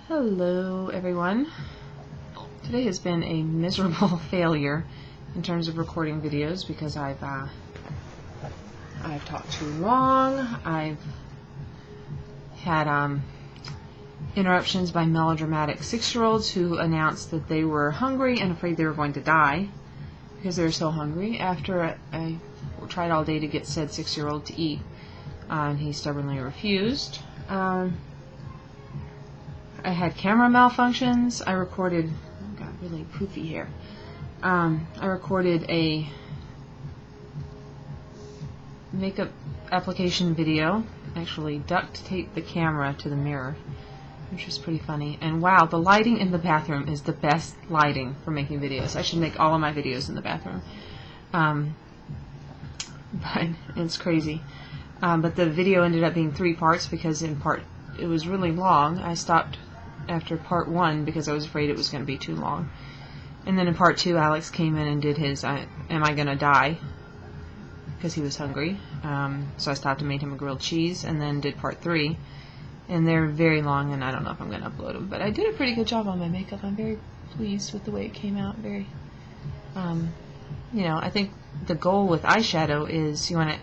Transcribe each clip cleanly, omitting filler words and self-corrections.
Hello everyone. Today has been a miserable failure in terms of recording videos because I've talked too long. I've had interruptions by melodramatic 6-year-olds who announced that they were hungry and afraid they were going to die because they were so hungry after I tried all day to get said 6-year-old to eat, and he stubbornly refused. I had camera malfunctions. I recorded, got really poofy hair. I recorded a makeup application video, actually duct taped the camera to the mirror, which was pretty funny. And wow, the lighting in the bathroom is the best lighting for making videos. I should make all of my videos in the bathroom. But it's crazy. But the video ended up being 3 parts because in part it was really long. I stopped after part 1 because I was afraid it was going to be too long. And then in part 2, Alex came in and did his Am I Gonna Die? Because he was hungry. So I stopped and made him a grilled cheese and then did part 3. And they're very long and I don't know if I'm going to upload them. But I did a pretty good job on my makeup. I'm very pleased with the way it came out. Very, I think the goal with eyeshadow is you want to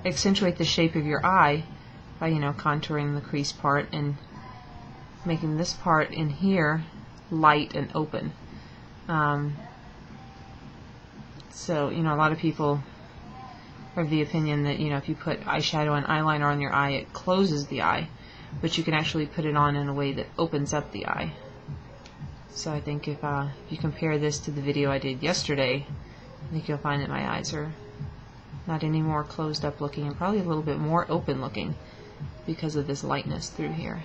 accentuate the shape of your eye by, contouring the crease part and making this part in here light and open. So, a lot of people are of the opinion that, if you put eyeshadow and eyeliner on your eye, it closes the eye, but you can actually put it on in a way that opens up the eye. So I think if you compare this to the video I did yesterday, I think you'll find that my eyes are not any more closed up looking and probably a little bit more open looking because of this lightness through here.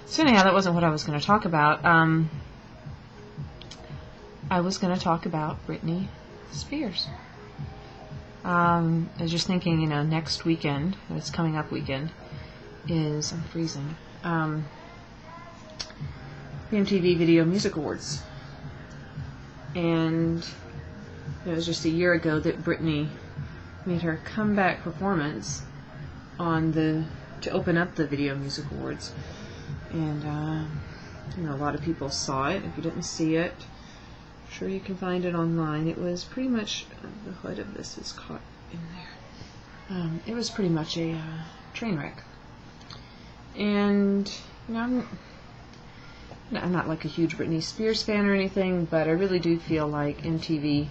So anyhow, that wasn't what I was going to talk about. I was going to talk about Britney Spears. I was just thinking, next weekend, this coming up weekend, is, I'm freezing, the MTV Video Music Awards. And it was just a year ago that Britney made her comeback performance to open up the Video Music Awards. And, a lot of people saw it. If you didn't see it, I'm sure you can find it online. It was pretty much, the hood of this is caught in there. It was pretty much a train wreck. And, I'm not like a huge Britney Spears fan or anything, but I really do feel like MTV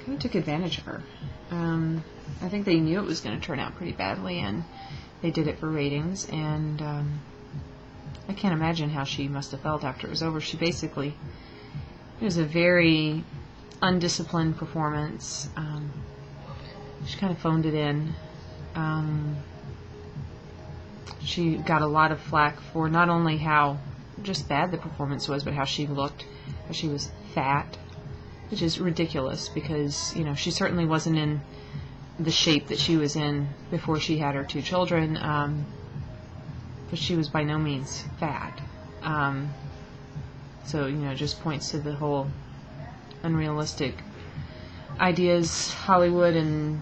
kind of took advantage of her. I think they knew it was going to turn out pretty badly, and they did it for ratings, and I can't imagine how she must have felt after it was over. It was a very undisciplined performance. She kind of phoned it in. She got a lot of flack for not only how just bad the performance was, but how she looked, how she was fat, which is ridiculous because, she certainly wasn't in the shape that she was in before she had her 2 children, but she was by no means fat. So, just points to the whole unrealistic ideas Hollywood and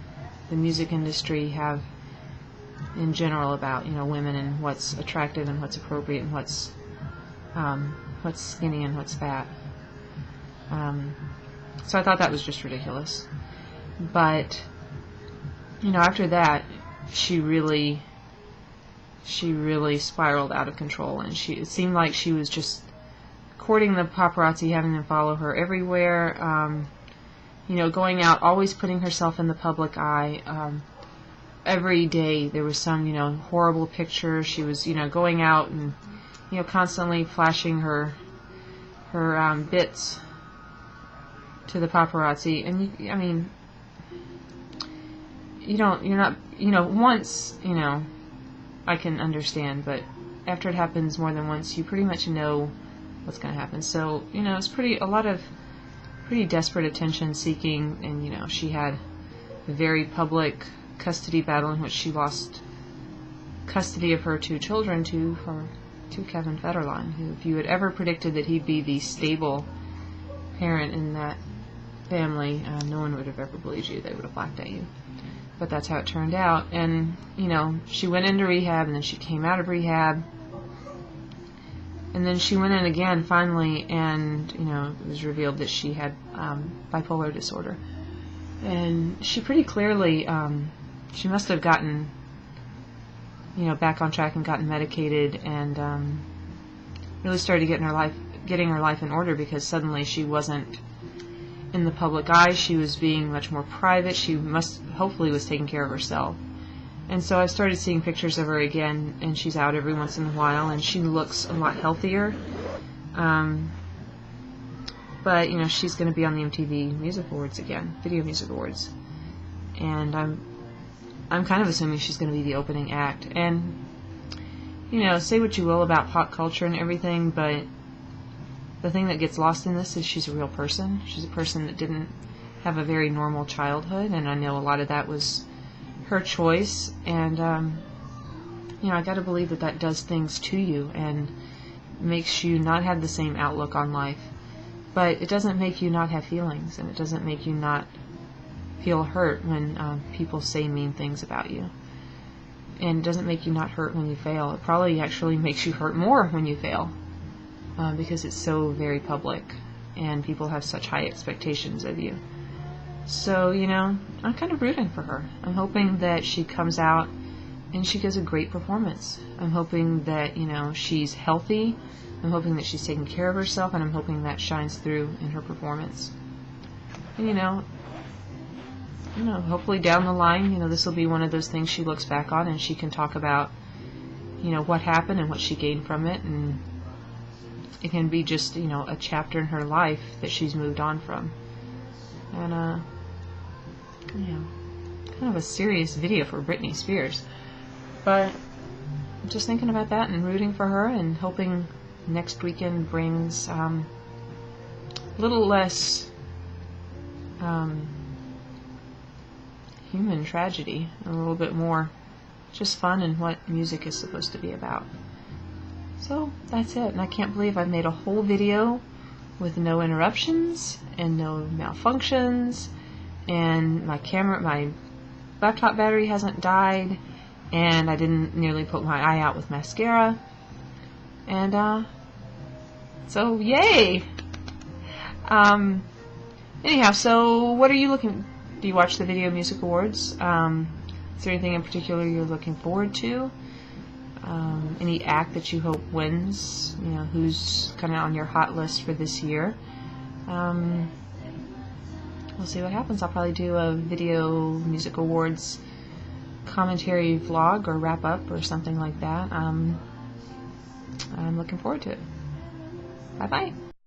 the music industry have in general about, women and what's attractive and what's appropriate and what's skinny and what's fat. So I thought that was just ridiculous. But after that, she really spiraled out of control, and it seemed like she was just courting the paparazzi, having them follow her everywhere, going out, always putting herself in the public eye. Every day there was some, horrible picture. She was, going out and, constantly flashing her bits to the paparazzi. And, once, I can understand, but after it happens more than once, you pretty much know what's going to happen. So, it's a lot of pretty desperate attention seeking, and, she had a very public custody battle in which she lost custody of her 2 children to Kevin Federline, who, if you had ever predicted that he'd be the stable parent in that family, no one would have ever believed you. They would have laughed at you. but that's how it turned out. And, you know, she went into rehab, and then she came out of rehab, and then she went in again finally, and, you know, it was revealed that she had bipolar disorder. And she pretty clearly, she must have gotten, you know, back on track and gotten medicated, and really started getting her life in order, because suddenly she wasn't in the public eye. She was being much more private. She hopefully was taking care of herself. And so I started seeing pictures of her again, and she's out every once in a while, and she looks a lot healthier. But, you know, she's going to be on the MTV Music Awards again, Video Music Awards. And I'm kind of assuming she's going to be the opening act. And, you know, say what you will about pop culture and everything, but the thing that gets lost in this is she's a real person. She's a person that didn't have a very normal childhood, and I know a lot of that was her choice. And, you know, I got to believe that that does things to you and makes you not have the same outlook on life. But it doesn't make you not have feelings, and it doesn't make you not feel hurt when people say mean things about you. And it doesn't make you not hurt when you fail. It probably actually makes you hurt more when you fail, because it's so very public, and people have such high expectations of you. So, you know, I'm kind of rooting for her. I'm hoping that she comes out and she gives a great performance. I'm hoping that, you know, she's healthy. I'm hoping that she's taking care of herself, and I'm hoping that shines through in her performance. And, you know, hopefully down the line, you know, this will be one of those things she looks back on, and she can talk about, you know, what happened and what she gained from it, and it can be just, you know, a chapter in her life that she's moved on from. And, yeah, kind of a serious video for Britney Spears. But just thinking about that and rooting for her, and hoping next weekend brings a little less human tragedy, and a little bit more just fun and what music is supposed to be about. So that's it, and I can't believe I've made a whole video with no interruptions and no malfunctions, and my laptop battery hasn't died, and I didn't nearly put my eye out with mascara, and so yay! Anyhow, so what are you do you watch the Video Music Awards? Is there anything in particular you're looking forward to? Any act that you hope wins? You know, who's kind of on your hot list for this year? We'll see what happens. I'll probably do a Video Music Awards commentary vlog or wrap up or something like that. I'm looking forward to it. Bye bye.